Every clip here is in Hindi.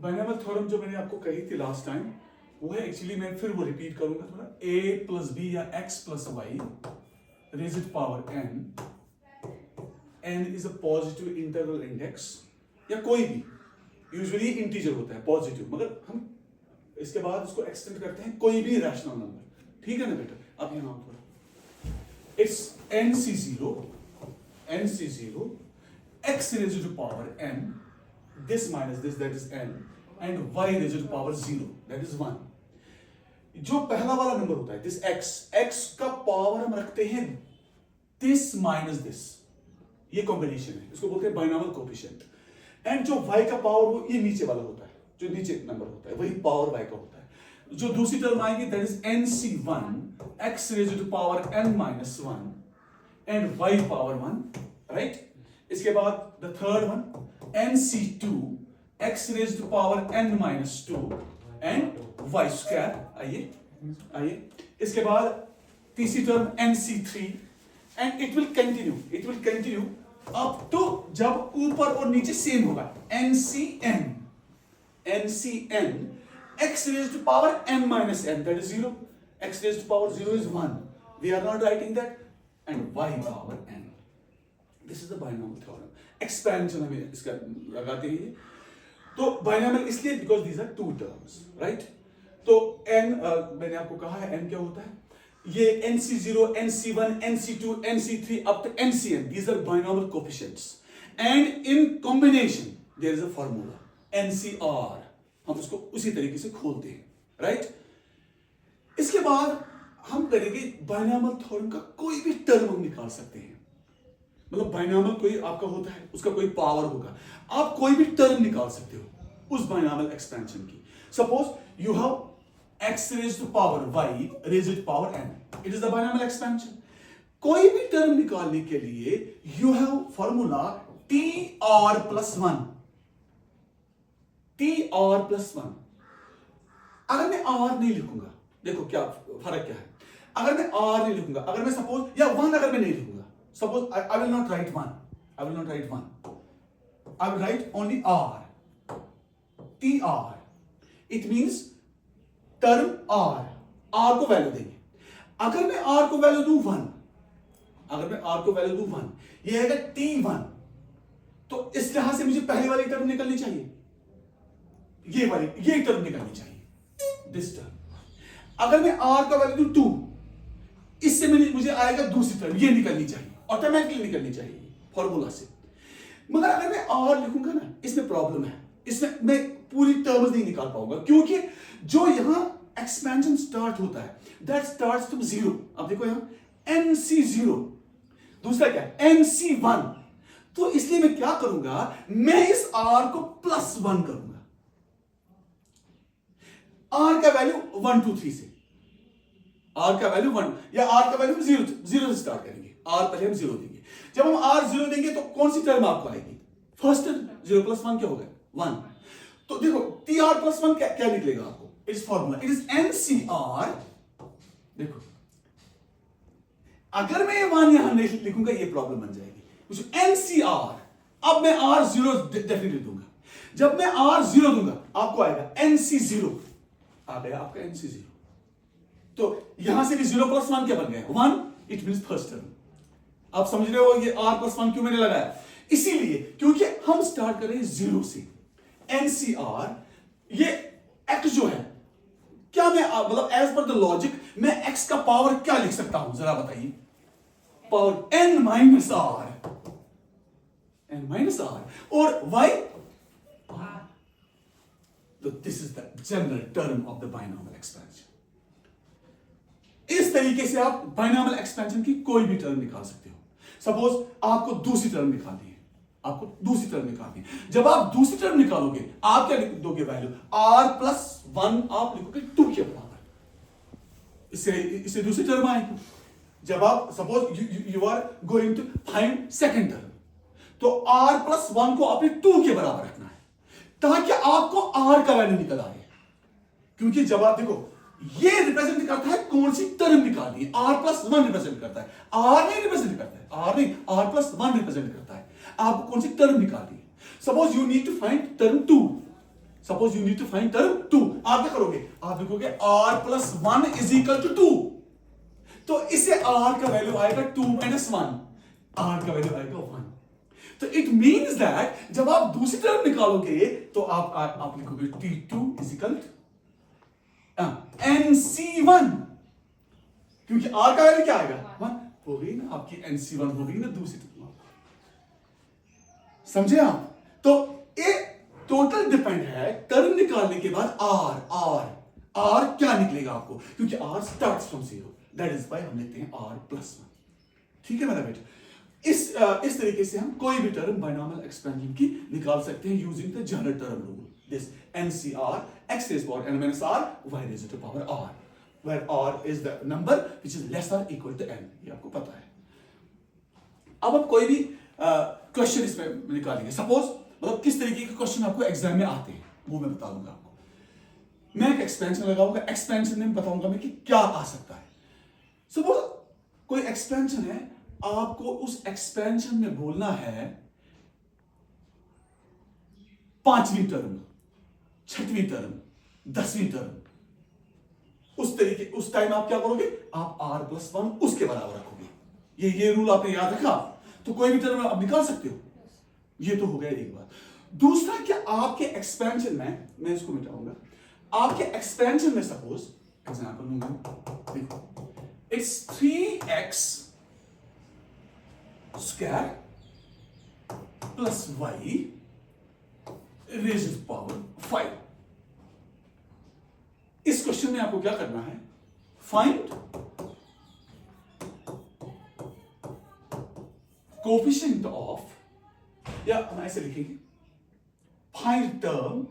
बाइनॉमियल थ्योरम जो मैंने आपको कही थी लास्ट टाइम, वो है एक्चुअली, मैं फिर वो रिपीट करूंगा थोड़ा, a प्लस बी या x plus Y raised power n is a positive integral index, या कोई भी यूजुअली इंटीजर होता है पॉजिटिव, मगर हम इसके बाद उसको एक्सटेंड करते हैं कोई भी रैशनल नंबर, ठीक है ना बेटा। अब यहां थोड़ा it's nc0 x raised to power n, this minus this, that is n, and y raised to power 0, that is 1। जो पहला वाला नंबर होता है this x का पावर हम रखते हैं this minus this, ये कॉम्बिनेशन है, इसको बोलते हैं बाइनॉमियल कोएफिशिएंट। एंड जो y का पावर वो ये नीचे वाला होता है, जो नीचे नंबर होता है वही पावर y का होता है। जो दूसरी टर्म आएगी that is nc1 x raised to power n minus 1 and y power 1, right. इसके बाद the third one nc2 x raised to power n minus 2 and y square, आइए। इसके बाद तीसरी term nc3 and it will continue up to जब ऊपर और नीचे सेम होगा ncn x raised to power n minus n, that is 0, x raised to power 0 is 1, we are not writing that, and y power n, this is the binomial theorem। expansion हमें इसका लगाते हैं। तो binomial इसलिए because these are two terms, right। तो n मैंने आपको कहा है n क्या होता है, ये nc0 nc1 nc2 nc3 up to ncn, these are binomial coefficients, and in combination there is a formula ncr, हम उसको उसी तरीके से खोलते हैं, राइट। इसके बाद हम करेंगे बाइनॉमियल थ्योरम का कोई भी टर्म हम निकाल सकते हैं, मतलब बाइनॉमियल कोई आपका होता है, उसका कोई पावर होगा, आप कोई भी टर्म निकाल सकते हो उस बाइनॉमियल एक्सपेंशन की। Suppose you have x raised to power y raised to power n, it is the binomial expansion। कोई भी टर्म निकालने के लिए you have formula tr plus 1, tr plus 1। अगर मैं r नहीं लिखूंगा, देखो क्या फर्क क्या है, अगर मैं r नहीं लिखूंगा, अगर मैं सपोज या 1 अगर मैं नहीं लिखूंगा, suppose I will not write 1, I will write only r, tr, it means term r को वैल्यू देंगे। अगर मैं r को वैल्यू दूं 1, ये आएगा t1, तो इस लिहाज से मुझे पहले वाली टर्म निकलनी चाहिए, ये टर्म निकलनी चाहिए, दिस टर्म। अगर मैं r का वैल्यू दूं 2, इससे मुझे आएगा दूसरी टर्म, ये निकलनी चाहिए, ऑटोमेटिकली निकलनी चाहिए फॉर्मूला से। मगर अगर मैं r लिखूंगा ना, इसमें प्रॉब्लम है, इसमें मैं पूरी टर्म्स नहीं निकाल पाऊंगा, क्योंकि जो यहां एक्सपेंशन स्टार्ट होता है दैट स्टार्ट्स फ्रॉम 0। अब देखो यहां nc0, दूसरा क्या है nc1, तो इसलिए मैं क्या करूंगा, मैं इस r को +1 करूंगा, r का वैल्यू 1 2 3 से, r का वैल्यू 1 या r का वैल्यू 0 से स्टार्ट करेंगे, r पहले हम 0 देंगे। जब हम r 0 देंगे तो कौन सी टर्म आपको आएगी, फर्स्ट टर्म, 0 + 1 क्या होगा 1। तो देखो tr + 1 क्या निकलेगा आपको, it's formula, it is ncr। देखो अगर मैं 1 यहां नहीं लिखूंगा ये प्रॉब्लम बन जाएगी, ncr। अब मैं r0 डेफिनेटली दूंगा, जब मैं r0 दूंगा आपको आएगा nc0, आ गया आपका nc0। तो यहां से भी 0 + 1 क्या बन गया 1, इट मींस फर्स्ट टर्म। आप समझ रहे हो ये r + 1 क्यों मैंने लगाया, इसीलिए क्योंकि हम स्टार्ट कर रहे हैं 0 से। ncr, ये x जो है, क्या मैं मतलब एज पर द लॉजिक मैं x का पावर क्या लिख सकता हूं, जरा बताइए, पावर n minus r, और y, तो this is the general term of the binomial expansion. इस तरीके से आप बाइनॉमियल एक्सपेंशन की कोई भी टर्म निकाल सकते हो। सपोज आपको दूसरी टर्म निकालनी है, जब आप दूसरी टर्म निकालोगे आप क्या दोगे वैल्यू, r + 1 आप लिखोगे 2 के बराबर, इससे दूसरी टर्म आएगी। जब आप suppose you are going to find second term, तो r + 1 को आपने 2 के बराबर रखना है, ताकि आपको r का वैल्यू निकल आए। क्योंकि जब आप देखो ये रिप्रेजेंट करता है कौन सी टर्म निकालनी है, r + 1 रिप्रेजेंट करता है, r नहीं रिप्रेजेंट करता है, r + 1 रिप्रेजेंट करता है, आपको कौन सी टर्म निकालनी है। Suppose you need to find term 2, suppose you need to find term 2, आप क्या करोगे, आप लिखोगे r plus 1 is equal to 2, तो इससे r का वैल्यू आएगा 2 माइनस 1, r का वैल्यू आएगा 1। तो इट मींस दैट जब आप दूसरी टर्म निकालोगे तो आप लिखोगे t2 इज इक्वल nc1, क्योंकि r का वैल्यू क्या आएगा 1, हो गई ना आपकी nc1, हो गई ना दूसरी टर्म। समझे आप? तो ये टोटल डिपेंड है टर्म निकालने के बाद r क्या निकलेगा आपको, क्योंकि r starts from 0, that is why हम लिखते हैं r प्लस 1। ठीक है मेरा बेटा, इस तरीके से हम कोई भी टर्म बाइनॉमियल एक्सपेंशन की निकाल सकते हैं using the general term rule, this NCR x raised to power n minus r y raised to power r, where r is the number which is less or equal to n, ये आपको पता है। अब आप कोई भी क्वेश्चन इसमें निकालेंगे, सपोज मतलब किस तरीके के क्वेश्चन आपको एग्जाम में आते हैं वो मैं बता दूंगा आपको। मैं एक एक्सपेंशन लगाऊंगा, एक्सपेंशन में बताऊंगा मैं कि क्या आ सकता है। सपोज कोई एक्सपेंशन है, आपको उस एक्सपेंशन में बोलना है 5वीं टर्म, 6वीं टर्म, 10वीं टर्म, उस टाइम आप क्या करोगे, आप r प्लस 1 उसके बराबर रखोगे। ये रूल आपने याद रखा, तो कोई भी टर्म आप निकाल सकते हो। ये तो हो गया एक बार। दूसरा, क्या आपके एक्सपेंशन में, मैं इसको मिटाऊंगा, आपके एक्सपेंशन में सपोज एग्जांपल लूंगा, देखो it's 3x square plus y raise to power 5। इस क्वेश्चन में आपको क्या करना है, फाइंड कोएफिशिएंट ऑफ, या हम ऐसे लिखेंगे find term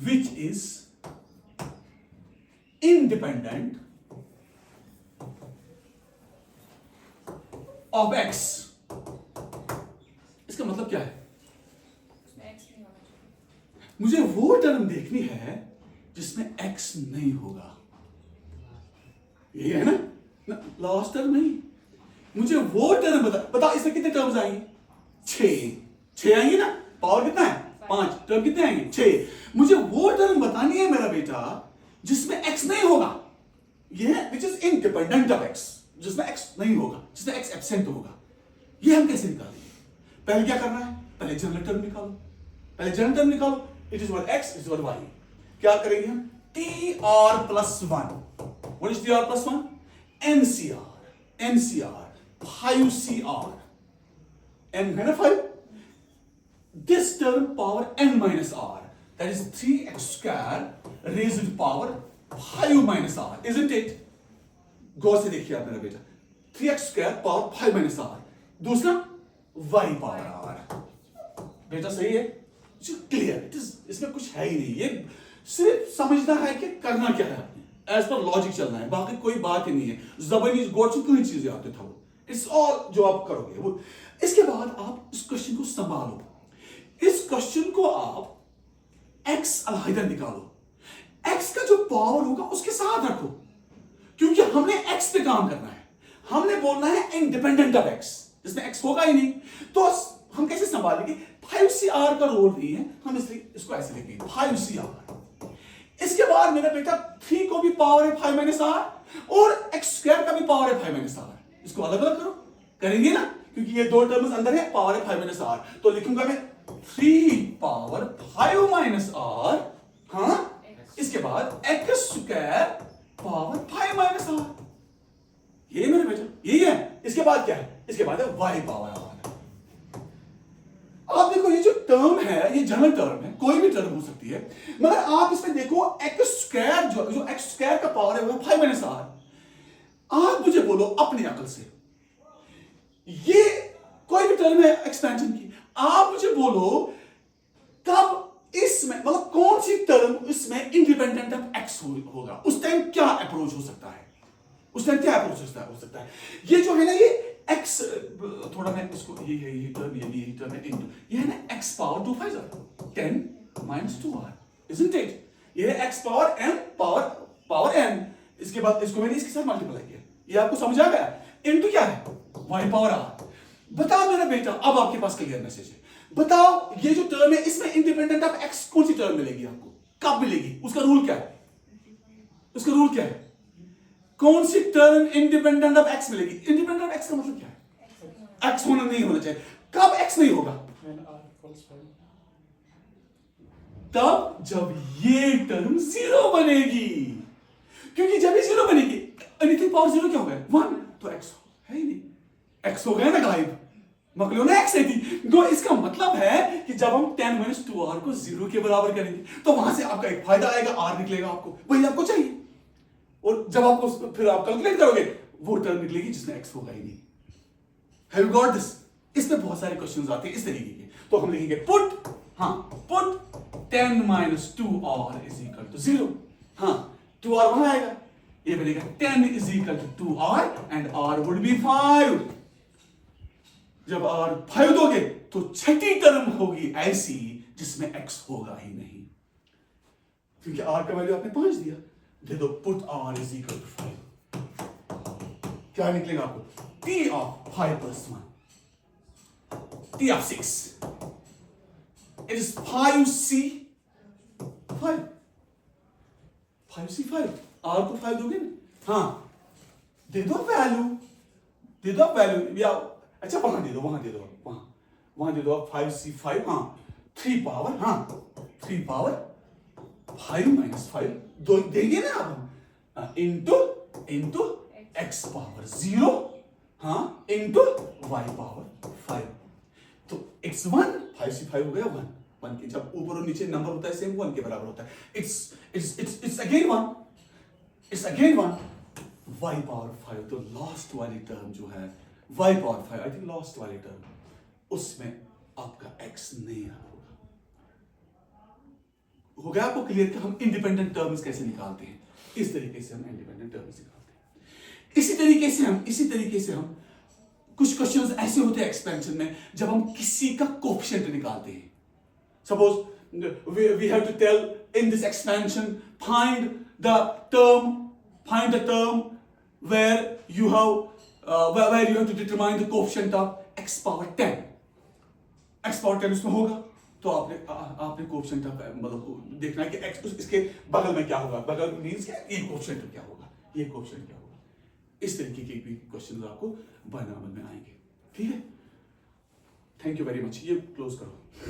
which is independent of x। इसका मतलब क्या है, मुझे वो टर्म देखनी है जिसमें x नहीं होगा, यही है ना, लास्ट टर्म नहीं, मुझे वो टर्म बता इसमें कितने टर्म्स आएंगे, 6 आएंगे ना, पावर कितना है 5, टर्म कितने आएंगे 6, मुझे वो टर्म बतानी है मेरा बेटा जिसमें x नहीं होगा, ये which is independent of x, जिसमें x नहीं होगा, जिसमें x एब्सेंट होगा। ये हम कैसे निकालेंगे, पहले क्या करना है, पहले जनरल टर्म निकालो, it is were x, it is were y। क्या करेंगे हम, tr plus 1, what is tr plus 1, NCR 5CR, n है ना 5, this term power n minus r, that is 3x square raised to power 5 minus r, isn't it? गौर से देखिए आप मेरा बेटा, 3x square power 5 minus r, दूसरा y power r, बेटा सही है, क्लियर, इसमें कुछ है ही नहीं, ये सिर्फ समझना है कि करना क्या है आपने, एज पर लॉजिक चलना है, बाकी कोई बात ही नहीं है, जबरदस्ती गौर से कोई चीजें आते था वो, इट्स ऑल जो आप करोगे वो। इसके बाद आप इस क्वेश्चन को संभालो, इस क्वेश्चन को आप x अलग निकालो, x का जो पावर होगा उसके साथ रखो, क्योंकि हमने x पे काम करना है, हमने बोलना है इंडिपेंडेंट ऑफ x, जिसमें x होगा ही नहीं, तो हम कैसे संभालेंगे, 5CR का रोल नहीं है, हम इसलिए इसको ऐसे लिखेंगे 5CR। इसके बाद मेरा बेटा 3 को भी पावर है 5 माइनस r और x स्क्वायर का भी पावर है 5 माइनस r, इसको अलग अलग करो, करेंगे ना, क्योंकि ये दो टर्म्स अंदर है, पावर है 5 माइनस r, तो लिखूंगा मैं 3 पावर 5 माइनस r, हाँ, इसके बाद x square power 5 minus r, ये मेरे बेटा यही है। इसके बाद क्या है, इसके बाद है y पावर r। आप देखो ये जो टर्म है ये जनरल टर्म है, कोई भी टर्म हो सकती है, मगर आप इसमें देखो x स्क्वायर जो x स्क्वायर का पावर है वो 5 माइनस r। आप मुझे बोलो अपनी अकल से, ये कोई भी टर्म है एक्सपेंशन की, आप मुझे बोलो कब इसमें मतलब कौन सी टर्म इसमें इंडिपेंडेंट ऑफ x होगा, उस टाइम क्या अप्रोच हो सकता है, उस टाइम क्या अप्रोच हो सकता है, ये जो है ना ये x, थोड़ा मैं इसको ये टर्म है इनटू, ये है ना x power 2 5 10 minus 2r, isn't it? ये है x power n power n इसके बाद इसको मैंने इसके साथ मल्टीप्लाई किया, ये आपको समझ आ गया। इनटू क्या है, y पावर r। बताओ मेरा बेटा, अब आपके पास क्लियर मैसेज है, बताओ ये जो टर्म है इसमें इंडिपेंडेंट ऑफ x कौन सी टर्म मिलेगी आपको, कब मिलेगी, उसका रूल क्या है, उसका रूल क्या है, कौन सी टर्म इंडिपेंडेंट ऑफ x मिलेगी। इंडिपेंडेंट ऑफ x का मतलब क्या है, x होना नहीं होना चाहिए, कब x नहीं होगा, तब जब ये टर्म जीरो बनेगी, क्योंकि जब ये जीरो बनेगी एनीथिंग पावर जीरो क्या हो गया, वन, तो x है ही नहीं, x हो गया ना गायब, मकलो ना x है थी। तो इसका मतलब है कि जब हम 10 - 2r को जीरो के बराबर करेंगे तो वहां से आपका एक फायदा आएगा, r निकलेगा, आपको वही आपको चाहिए। और जब आपको फिर आप कैलकुलेट करोगे वो टर्म निकलेगी जिसमें x होगा ही नहीं। Have you got this. इसमें बहुत सारे क्वेश्चंस आते हैं इस तरीके के, तो हम लिखेंगे पुट, हाँ पुट 10 - 2r = 0। हाँ 2r वहां आएगा, ये बनेगा 10 = 2r and r would be 5। जब r 5 दोगे तो छठी टर्म होगी ऐसी जिसमें x होगा ही नहीं, क्योंकि r का वैल्यू आपने 5 दिया। दे दो पुट r = 5, क्या निकलेगा आपको, t of 5 + 1, t of 6, it is 5c 5, 5c 5, r को 5 दोगे ना, हाँ दे दो वैल्यू, दे दो वैल्यू, या अच्छा वहां दे दो, वहां दे दो, वहां दे दो 5c 5, हाँ 3 पावर, हाँ 3 पावर 5 - 5 दो देंगे ना आप, इंटू x पावर 0, हाँ इंटू y पावर 5, तो x1 5c 5 हो गया 1, 1 के जब ऊपर और नीचे नंबर होता है सेम 1 के बराबर होता है, it's again 1, it's again 1, y power 5, तो लास्ट वाली टर्म जो है y power 5, I think last वाली टर्म, उसमें आपका x नहीं होगा। हो गया आपको क्लियर कि हम इंडिपेंडेंट टर्म्स कैसे निकालते हैं, इस तरीके से हम इंडिपेंडेंट टर्म्स निकालते हैं। इसी तरीके से हम कुछ क्वेश्चंस ऐसे होते हैं एक्सपेंशन में जब हम किसी का कोएफिशिएंट निकालते हैं। Suppose we have to tell in this expansion find the term where you have to determine the coefficient of x power 10, x power 10 उसमें होगा, तो आपने कोएफिशिएंट मतलब देखना है कि x इसके बगल में क्या होगा, बगल मींस क्या, ये कोएफिशिएंट क्या होगा, ये कोएफिशिएंट क्या होगा। इस तरीके के भी क्वेश्चंस आपको बायनॉमिनल में आएंगे, ठीक है। थैंक यू वेरी मच, ये क्लोज करो।